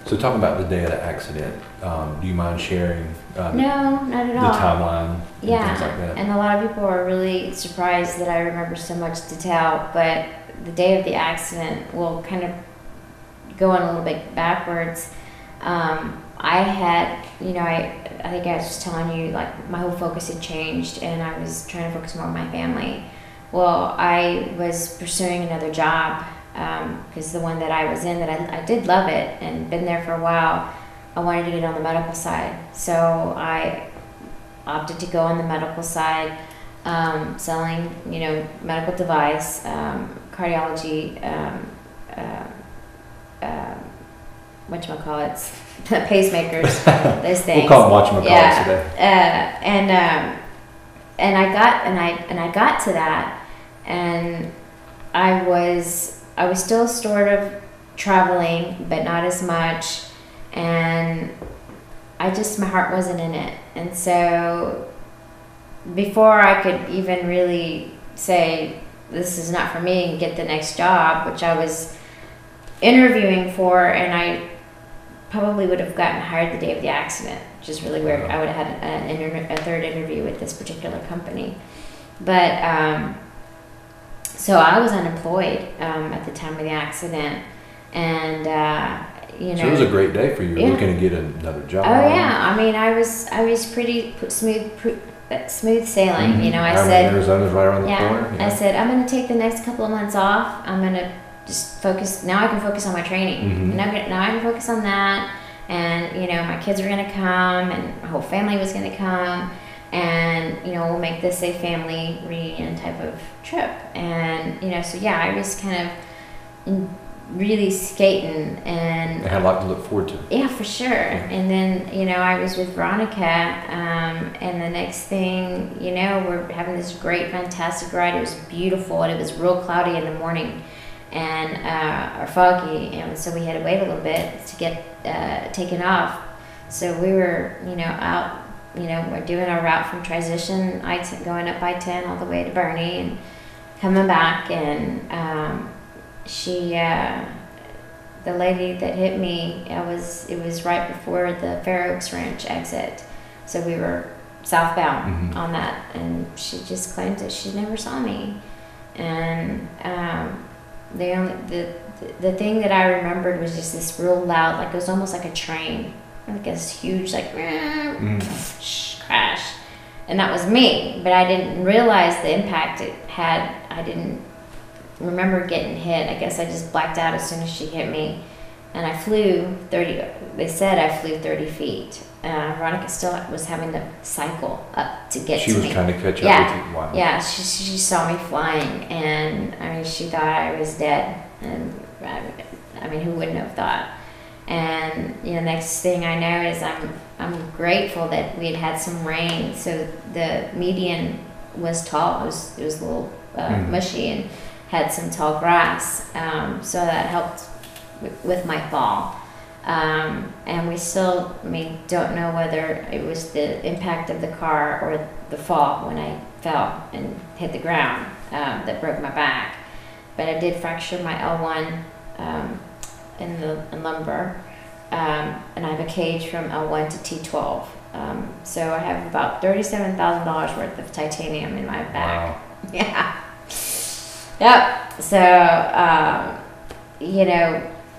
So talking about the day of the accident, do you mind sharing No, not at the all. timeline and Yeah, things like that? and a lot of people are really surprised that I remember so much detail, but the day of the accident will kind of go on a little bit backwards. I had, I think I was just telling you, like, my whole focus had changed and I was trying to focus more on my family. Well, I was pursuing another job because the one that I was in, that I did love it and been there for a while, I wanted to get on the medical side. So I opted to go on the medical side, selling, medical device, cardiology, whatchamacallits, pacemakers, those things. We'll call them whatchamacallits Yeah. today. And I got to that, and I was still sort of traveling, but not as much, and my heart wasn't in it. And so before I could even really say this is not for me and get the next job, which I was interviewing for, and I probably would have gotten hired the day of the accident, which is really weird. I would have had a third interview with this particular company. But so I was unemployed at the time of the accidident, and So it was a great day for you. Yeah. Looking to get another job. Oh yeah, I mean, I was pretty smooth sailing. Mhm. I said, Arizona's right around the corner. I said, I'm going to take the next couple of months off. I'm going to just focus. Now I can focus on my training. Mhm. And now I can focus on that. And, my kids are going to come, and my whole family was going to come. And, we'll make this a family reunion type of trip. And, so yeah, I was kind of really skating, and I had a lot to look forward to. yeah, for sure. And then, I was with Veronica, and the next thing, we're having this great, fantastic ride. It was beautiful, and it was real cloudy in the morning, and or foggy, and so we had to wait a little bit to get taken off. So we were, out, we're doing our route from Transition, going up I-10 all the way to Bernie, and coming back, and she, the lady that hit me, it was right before the Fair Oaks Ranch exit. So we were southbound on that, and she just claimed that she never saw me. And the thing that I remembered was just this real loud, like it was almost like a train, like this huge, like crash. And that was me, but I didn't realize the impact it had. I didn't remember getting hit. I guess I just blacked out as soon as she hit me, and I flew 30. They said I flew 30 feet. Veronica still was having to cycle up to get to me. She was trying to catch up with you. Wow. Yeah, she saw me flying, and I mean, she thought I was dead, and I mean, who wouldn't have thought? And next thing I know is I'm grateful that we had some rain, so the median was tall. It was a little mushy, and had some tall grass, so that helped with my fall. And we still, don't know whether it was the impact of the car or the fall when I fell and hit the ground that broke my back. But I did fracture my L1 in lumbar, and I have a cage from L1 to T12. So I have about $37,000 worth of titanium in my back. Wow. Yeah. Yep. So,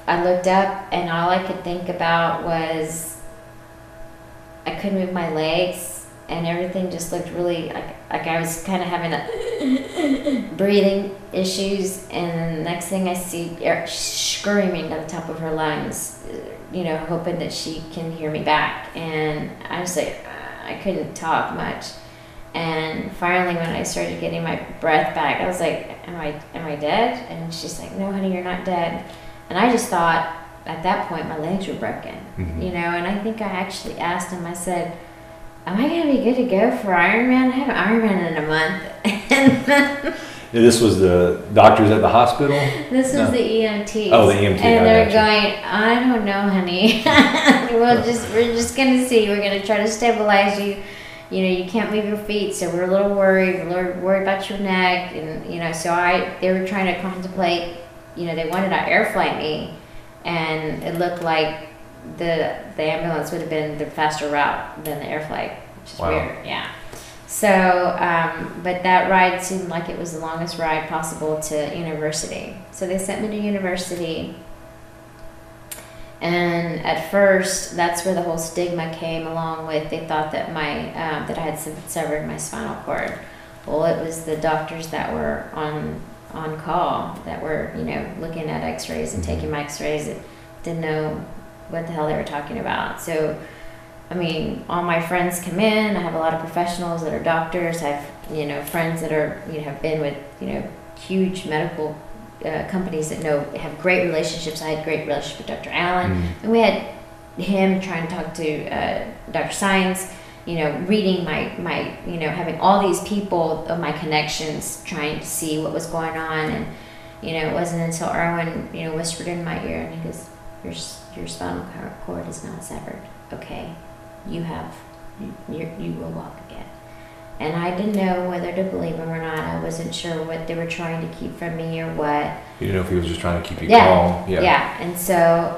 I looked up, and all I could think about was I couldn't move my legs, and everything just looked really like I was kind of having a breathing issues. And then the next thing I see, screaming at the top of her lungs, hoping that she can hear me back. And I was like, I couldn't talk much. And finally, when I started getting my breath back, I was like, am I dead? And she's like, no, honey, you're not dead. And I just thought at that point my legs were broken, and I think I actually asked him, I said, am I going to be good to go for Ironman? I have an Ironman in a month. This was the doctors at the hospital? This was the EMTs. Oh, the EMT. And they're going, I don't know, honey. We're just going to see. We're going to try to stabilize you. You can't move your feet, so we're a little worried. We're worried about your neck, and so they were trying to contemplate. They wanted to air flight me, and it looked like the ambulance would have been the faster route than the air flight, which is Wow. weird. Yeah. So, but that ride seemed like it was the longest ride possible to university. So they sent me to university. And at first, that's where the whole stigma came along with. They thought that that I had severed my spinal cord. Well, it was the doctors that were on call that were, looking at X-rays and taking my X-rays that didn't know what the hell they were talking about. So, I mean, all my friends come in. I have a lot of professionals that are doctors. I have, friends that are, have been with, huge medical companies that have great relationships. I had great relationship with Dr. Allen, and we had him trying to talk to Dr. Science, reading my having all these people of my connections trying to see what was going on. And, it wasn't until Erwin, whispered in my ear and he goes, your spinal cord is not severed. Okay. You will walk again. And I didn't know whether to believe him or not. I wasn't sure what they were trying to keep from me or what. You didn't know if he was just trying to keep you calm. Yeah. And so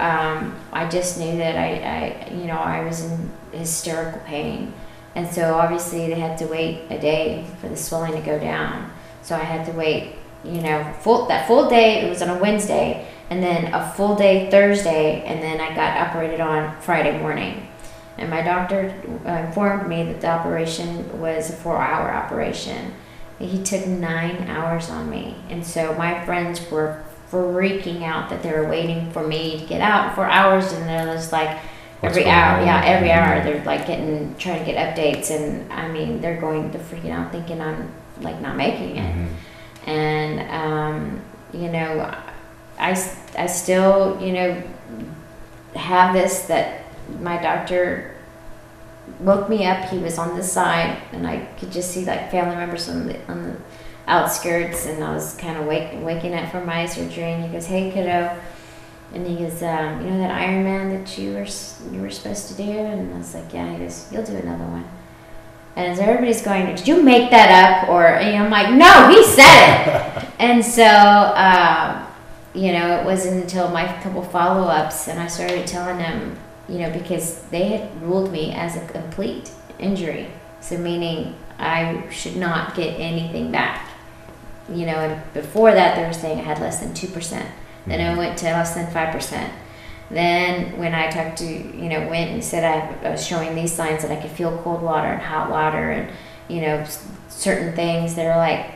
I just knew that I was in hysterical pain. And so obviously they had to wait a day for the swelling to go down. So I had to wait, that full day. It was on a Wednesday, and then a full day Thursday, and then I got operated on Friday morning. And my doctor informed me that the operation was a 4-hour operation. He took 9 hours on me. And so my friends were freaking out that they were waiting for me to get out in 4 hours. And they're just like, every hour they're like trying to get updates. And I mean, they're freaking out thinking I'm like not making it. Mm-hmm. And, I still, have this that my doctor woke me up. He was on this side, and I could just see like family members on the outskirts, and I was kind of waking up from my surgery. And he goes, "Hey, kiddo," and he goes, "that Ironman that you were supposed to do?" And I was like, "Yeah." He goes, "You'll do another one." And as everybody's going, "Did you make that up?" Or I'm like, "No, he said it." And so. It wasn't until my couple follow-ups and I started telling them, because they had ruled me as a complete injury. So meaning I should not get anything back. And before that they were saying I had less than 2%. Then I went to less than 5%. Then when I talked to, went and said I was showing these signs that I could feel cold water and hot water and, certain things, they were like,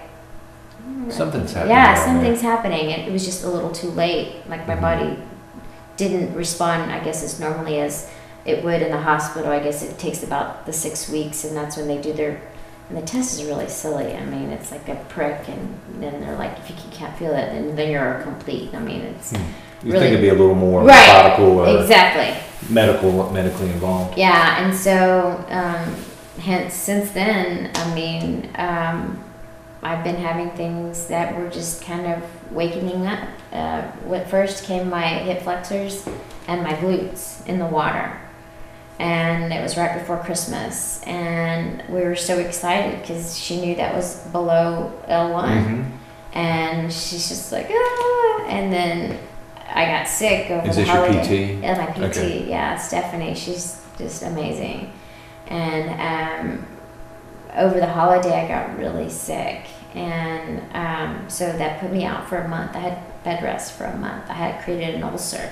something's happening. Yeah, something's happening. And it was just a little too late. Like my body didn't respond, I guess, as normally as it would in the hospital. I guess it takes about the 6 weeks, and that's when they do and the test is really silly. I mean, it's like a prick, and then they're like, if you can't feel it, then you're complete. I mean, it's you really, think it'd be a little more right, methodical or exactly medically involved. Yeah, and so hence since then, I mean, I've been having things that were just kind of wakening up. What first came my hip flexors and my glutes in the water. And it was right before Christmas. And we were so excited because she knew that was below L1. And she's just like, ah. And then I got sick over the holiday. Is this your PT? Yeah, my PT. Okay. Yeah, Stephanie. She's just amazing. And over the holiday, I got really sick, and so that put me out for a month. I had bed rest for a month. I had created an ulcer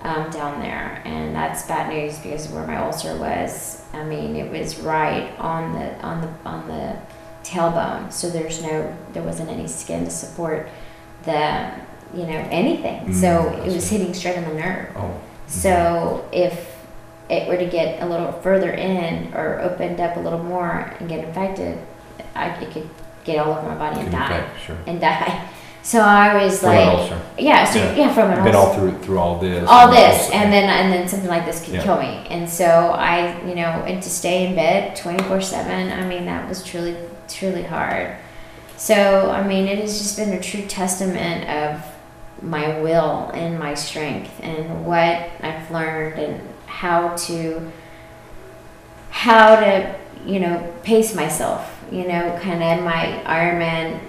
down there, and that's bad news because where my ulcer was, I mean, it was right on the tailbone. So there wasn't any skin to support the anything. So it was hitting straight on the nerve. So if it were to get a little further in or opened up a little more and get infected, it could get all over my body and die. So I was from like, an ulcer. From an ulcer. Been all through all this. And then something like this could kill me. And so I, and to stay in bed 24/7. I mean, that was truly, truly hard. So I mean, it has just been a true testament of my will and my strength and what I've learned and how to pace myself, kind of my Ironman,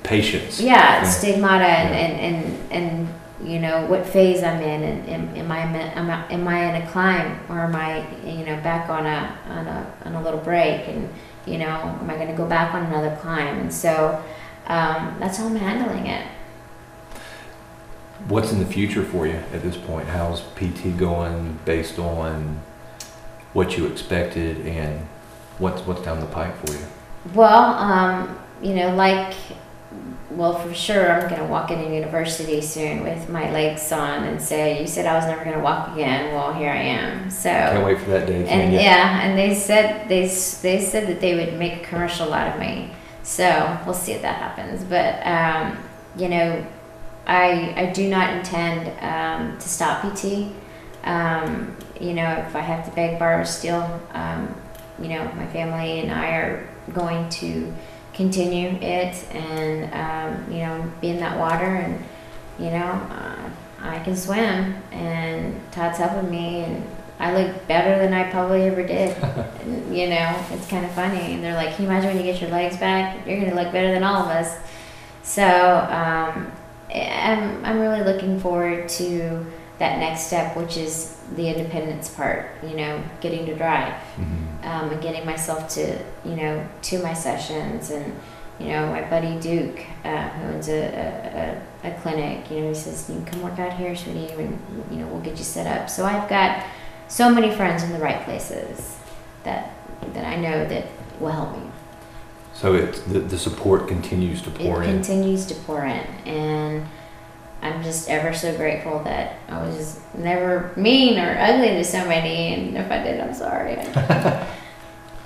patience. Stigmata and you know, what phase I'm in, and am I in a climb, or am I, you know, back on a little break, and, you know, am I going to go back on another climb? And so that's how I'm handling it. What's in the future for you at this point? How's PT going based on what you expected, and what's down the pipe for you? Well, you know, well, for sure, I'm going to walk into university soon with my legs on and say, you said I was never going to walk again. Well, here I am. So can't wait for that day. And yeah, and they said that they would make a commercial out of me. So we'll see if that happens. But you know, I do not intend to stop PT. You know, if I have to beg, borrow, steal, you know, my family and I are going to continue it, and you know, be in that water, and you know, I can swim, and Todd's helping me, and I look better than I probably ever did. And, you know, it's kind of funny, and they're like, can you imagine when you get your legs back, you're gonna look better than all of us. So I'm really looking forward to that next step, which is the independence part, you know, getting to drive, and getting myself to, you know, to my sessions. And, you know, my buddy Duke, who owns a clinic, you know, he says, you can come work out here, sweetie, and, you know, we'll get you set up. So I've got so many friends in the right places that I know that will help me. So it's the support continues to pour in. It continues to pour in, and I'm just ever so grateful that I was never mean or ugly to somebody, and if I did, I'm sorry.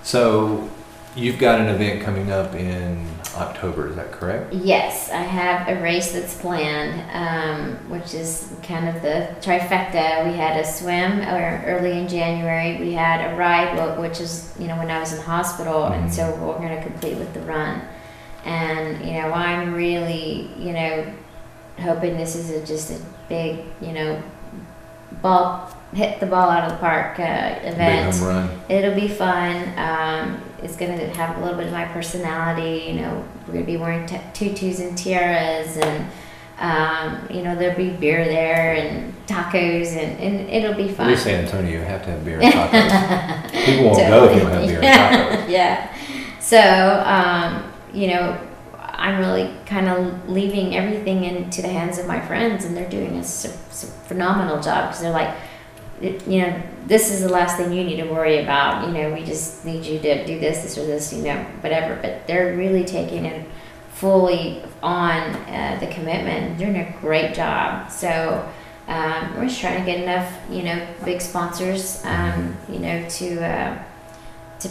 So you've got an event coming up in October, is that correct? Yes, I have a race that's planned, which is kind of the trifecta. We had a swim early in January. We had a ride, which is, you know, when I was in the hospital, and so we're going to complete with the run. And, you know, I'm really, you know, hoping this is just a big, you know, hit the ball out of the park event. Big home run. It'll be fun. It's going to have a little bit of my personality. You know, we're going to be wearing tutus and tiaras, and you know, there'll be beer there and tacos, and it'll be fun. You're San Antonio, you have to have beer and tacos. People won't go if you don't have beer and tacos. Yeah. So, you know, I'm really kind of leaving everything into the hands of my friends, and they're doing a phenomenal job, because they're like, you know, this is the last thing you need to worry about. You know, we just need you to do this or this, you know, whatever. But they're really taking it fully on, the commitment. They're doing a great job. So we're just trying to get enough, you know, big sponsors, you know, to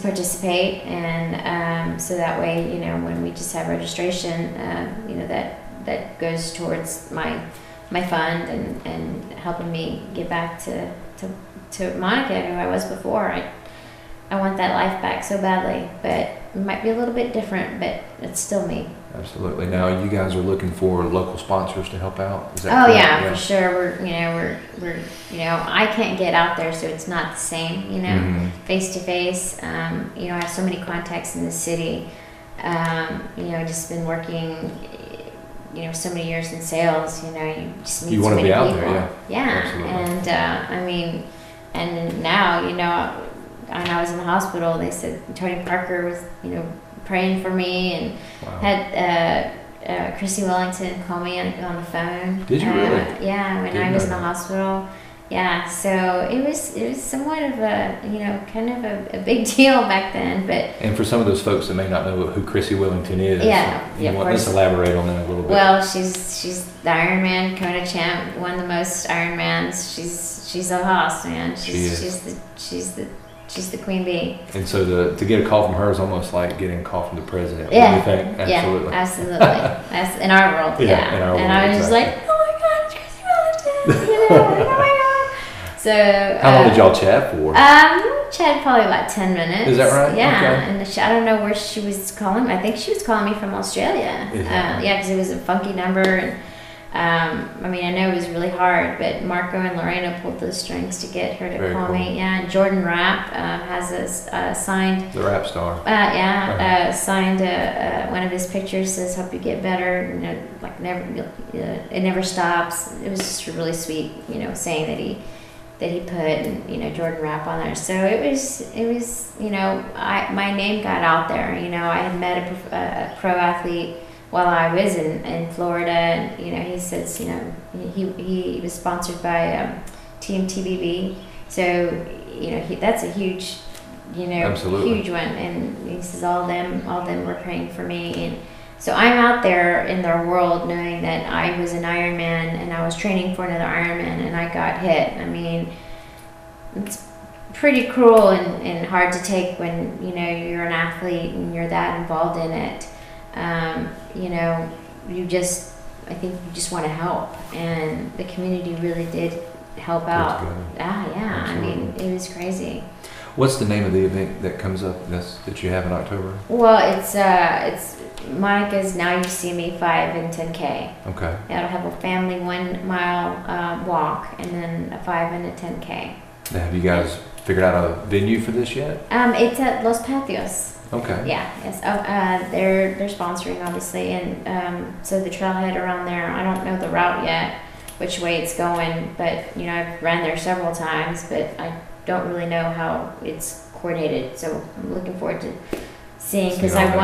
participate, and so that way, you know, when we just have registration, you know, that goes towards my fund, and helping me get back to Monica, who I was before. I want that life back so badly, but it might be a little bit different, but it's still me. Absolutely. Now you guys are looking for local sponsors to help out. Is that correct? Yeah, for sure. We're you know, I can't get out there, so it's not the same, you know, face to face. You know, I have so many contacts in the city. You know, just been working, you know, so many years in sales. You know, you just meet so many people. You want to be out there, yeah. Absolutely. And I mean, and now, you know, when I was in the hospital, they said Tony Parker was, you know, praying for me, and had Chrissy Wellington call me on the phone. Did you really? Yeah, when I was in the hospital. Yeah, so it was somewhat of a, you know, kind of a big deal back then. But and for some of those folks that may not know who Chrissy Wellington is, let's elaborate on that a little bit. Well, she's the Ironman Kona champ, won the most Ironmans. She's a hoss, man. She's the queen bee. And so to get a call from her is almost like getting a call from the president. Yeah. What do you think? Absolutely. Yeah, absolutely. That's in our world. Yeah. In our world, and I was just like, oh my God, it's Chrissy Wellington. You know, like, oh my God. So how long did y'all chat for? Chatted probably about 10 minutes. Is that right? Yeah. Okay. And I don't know where she was calling. I think she was calling me from Australia. Yeah, because it was a funky number, I mean, I know it was really hard, but Marco and Lorena pulled the strings to get her to Very call cool. me. Yeah, and Jordan Rapp has a signed. The rap star. Signed one of his pictures, says "Hope you get better." You know, like never, it never stops. It was just really sweet, you know, saying that he put, you know, Jordan Rapp on there. So it was, you know, my name got out there. You know, I had met a pro athlete while I was in Florida, and you know, he says, you know, he was sponsored by Team TBB, so you know, that's a huge, you know, Absolutely. huge one. And he says all them were praying for me, and so I'm out there in their world knowing that I was an Ironman and I was training for another Ironman and I got hit. I mean, it's pretty cruel and hard to take when, you know, you're an athlete and you're that involved in it. You know, I think you just want to help, and the community really did help out. Yeah, absolutely. I mean, it was crazy. What's the name of the event that comes up that you have in October? Well, it's Monica's Now You See Me 5 and 10K. Okay. It'll have a family 1 mile walk and then a 5 and a 10K. Now, have you guys figured out a venue for this yet? It's at Los Patios. Okay. Yeah, yes. They're sponsoring, obviously, and so the trailhead around there, I don't know the route yet, which way it's going, but you know, I've ran there several times, but I don't really know how it's coordinated. So I'm looking forward to seeing, because I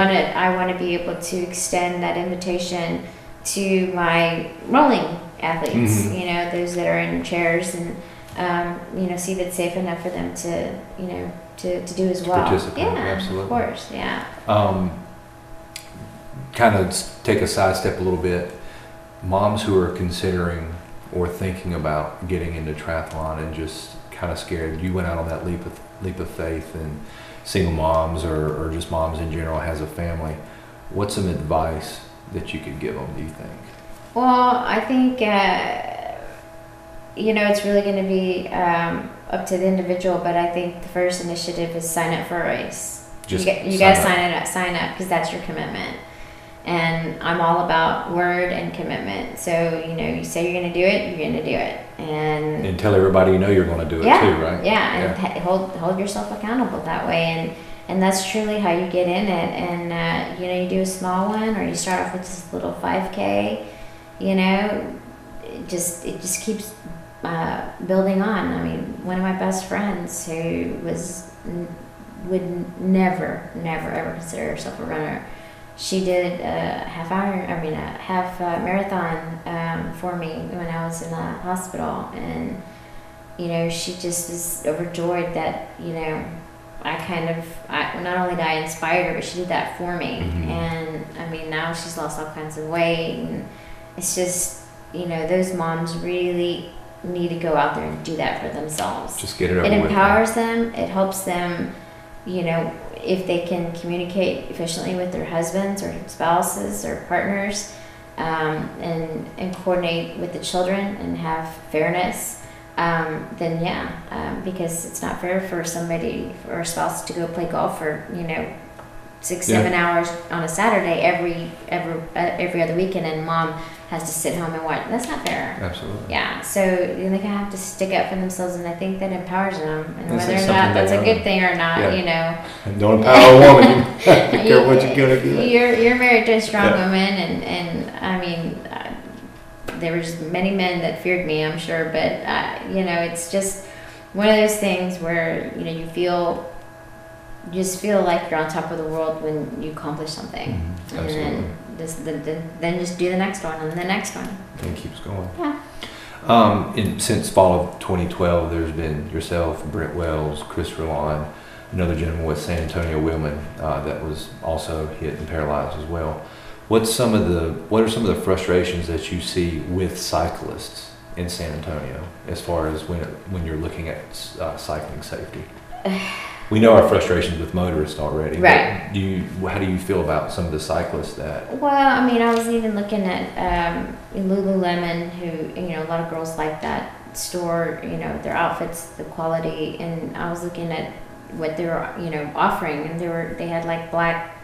want to be able to extend that invitation to my rolling athletes. Mm-hmm. You know, those that are in chairs, and you know, see if it's safe enough for them to, you know, to do as well. Participate, yeah, absolutely. Of course, yeah. Kind of take a sidestep a little bit. Moms who are considering or thinking about getting into triathlon and just kind of scared. You went out on that leap of faith, and single moms or just moms in general has a family. What's some advice that you could give them, do you think? Well, I think you know, it's really going to be up to the individual, but I think the first initiative is sign up for a race. You guys sign up because that's your commitment. And I'm all about word and commitment. So, you know, you say you're going to do it, you're going to do it. And tell everybody you know you're going to do it too, right? Yeah, and hold yourself accountable that way. And that's truly how you get in it. And, you know, you do a small one, or you start off with this little 5K, you know, it just keeps building on. I mean, one of my best friends who would never ever consider herself a runner, she did a half marathon for me when I was in the hospital, and you know, she just was overjoyed that, you know, I not only did I inspire her, but she did that for me. Mm-hmm. And I mean, now she's lost all kinds of weight, and it's just, you know, those moms really need to go out there and do that for themselves. Just get it over with. It with. empowers them. It helps them, you know, if they can communicate efficiently with their husbands or spouses or partners, and coordinate with the children and have fairness, then yeah, because it's not fair for somebody or a spouse to go play golf for, you know, 6-7 hours on a Saturday every other weekend, and mom has to sit home and watch. That's not fair. Absolutely. Yeah. So they have to stick up for themselves, and I think that empowers them. And That's whether or not that's a good thing or not, you know. And don't empower a woman. I don't care what you're gonna get. You're married to a strong woman, and I mean, there was many men that feared me, I'm sure, but you know, it's just one of those things where, you know, you just feel like you're on top of the world when you accomplish something. Mm-hmm. And then just do the next one and the next one. And it keeps going. Yeah. Since fall of 2012, there's been yourself, Brent Wells, Chris Rillon, another gentleman with San Antonio Women that was also hit and paralyzed as well. What are some of the frustrations that you see with cyclists in San Antonio as far as when you're looking at cycling safety? We know our frustrations with motorists already. Right. How do you feel about some of the cyclists that? Well, I mean, I was even looking at Lululemon, who, you know, a lot of girls like that store, you know, their outfits, the quality, and I was looking at what they were, you know, offering, and they had like black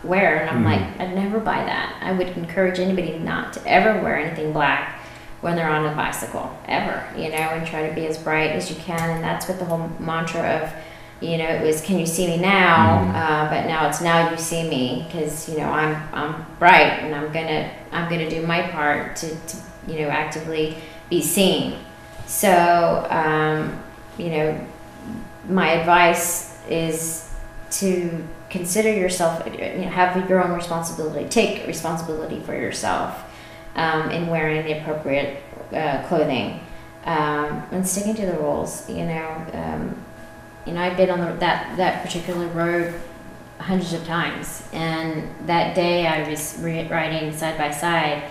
wear. And I'm like, I'd never buy that. I would encourage anybody not to ever wear anything black when they're on a bicycle, ever, you know, and try to be as bright as you can. And that's what the whole mantra of, you know, it was, can you see me now? But now it's now you see me, because, you know, I'm bright, and I'm gonna do my part to you know, actively be seen. So, you know, my advice is to consider yourself, you know, have your own responsibility, take responsibility for yourself in wearing the appropriate clothing, and sticking to the rules. You know, I've been on that particular road hundreds of times, and that day I was riding side by side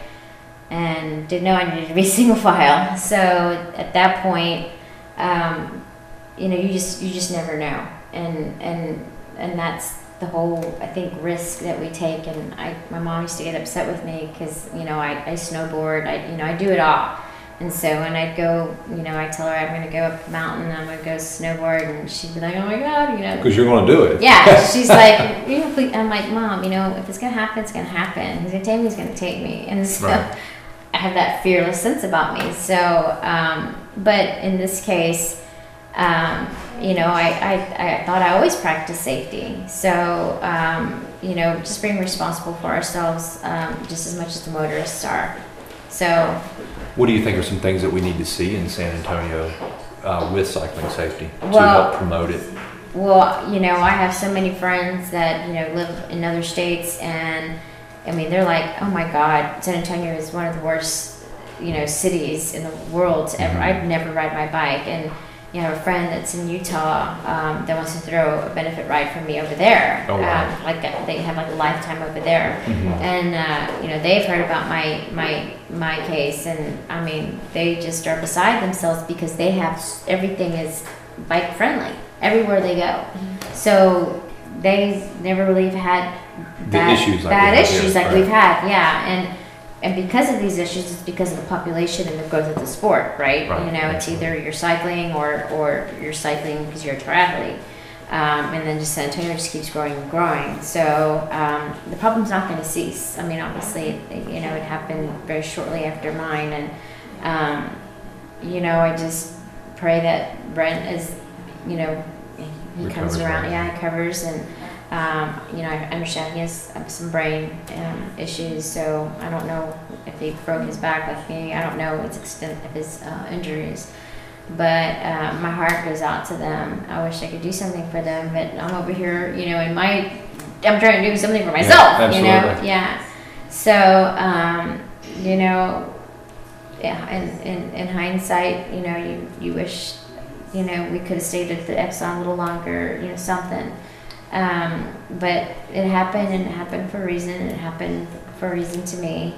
and didn't know I needed to be single file. So at that point, you know, you just never know, and that's the whole, I think, risk that we take. And my mom used to get upset with me because, you know, I snowboard, I do it all. And so when I'd go, you know, I tell her I'm going to go up a mountain, I'm going to go snowboard, and she'd be like, oh my God, you know. Because you're going to do it. Yeah, she's like, you know, please. I'm like, Mom, you know, if it's going to happen, it's going to happen. He's going to take me, he's going to take me. And so I have that fearless sense about me. So, but in this case, you know, I thought I always practiced safety. So, you know, just being responsible for ourselves just as much as the motorists are. So, what do you think are some things that we need to see in San Antonio with cycling safety to help promote it? Well, you know, I have so many friends that, you know, live in other states, and I mean, they're like, oh my God, San Antonio is one of the worst, you know, cities in the world to ever. I'd never ride my bike. And you know, a friend that's in Utah that wants to throw a benefit ride for me over there. Oh, wow. Like they have like a lifetime over there, and you know, they've heard about my case, and I mean, they just are beside themselves because they have everything is bike friendly everywhere they go. So they never really had bad issues like we've had, yeah. And because of these issues, it's because of the population and the growth of the sport, right? You know, it's either you're cycling or you're cycling because you're a triathlete. And then just San Antonio just keeps growing and growing. So the problem's not going to cease. I mean, obviously, you know, it happened very shortly after mine. And, you know, I just pray that Brent is, you know, he comes around, he recovers. And, you know, I understand he has some brain issues, so I don't know if he broke his back like me. I don't know the extent of his injuries, but my heart goes out to them. I wish I could do something for them, but I'm over here, you know, I'm trying to do something for myself, you know? Yeah. So, you know, yeah, in hindsight, you know, you wish, you know, we could have stayed at the Exxon a little longer, you know, something. But it happened, and it happened for a reason, and it happened for a reason to me.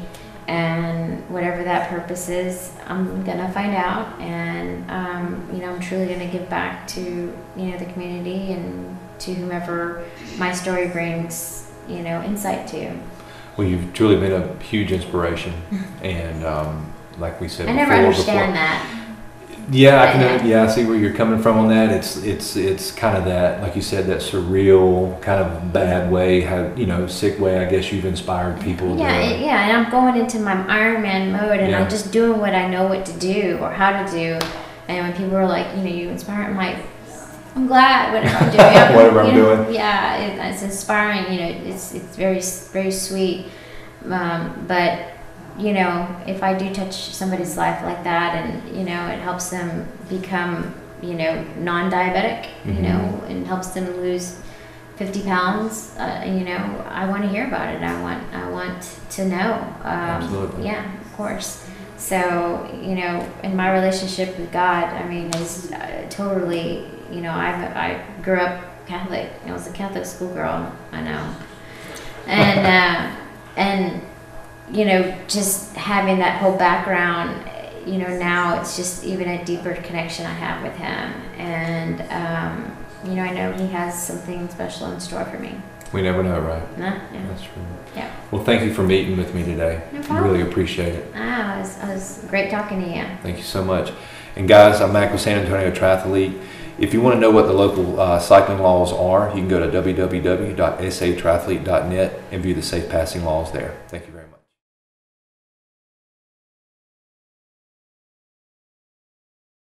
And whatever that purpose is, I'm gonna find out, and you know, I'm truly gonna give back to, you know, the community and to whomever my story brings, you know, insight to. Well, you've truly been a huge inspiration, and like we said, I never understand that. Yeah, I see where you're coming from on that. It's kind of that, like you said, that surreal kind of bad way, you know, sick way. I guess you've inspired people. Yeah, and I'm going into my Ironman mode, and I'm just doing what I know what to do or how to do. And when people are like, you know, you inspire, I'm like, I'm glad whatever I'm doing. Whatever I'm doing. Yeah, it's inspiring. You know, it's very very sweet, but. You know, if I do touch somebody's life like that, and, you know, it helps them become, you know, non-diabetic, you know, and helps them lose 50 pounds, you know, I want to hear about it. I want to know. Absolutely. Yeah, of course. So, you know, in my relationship with God, I mean, is totally, you know, I grew up Catholic. I was a Catholic schoolgirl, I know. And you know, just having that whole background, you know, now it's just even a deeper connection I have with him. And, you know, I know he has something special in store for me. We never know, right? No? Yeah. That's true. Yeah. Well, thank you for meeting with me today. No problem. Really appreciate it. It was great talking to you. Thank you so much. And guys, I'm Mac with San Antonio Triathlete. If you want to know what the local cycling laws are, you can go to www.satriathlete.net and view the safe passing laws there. Thank you very much.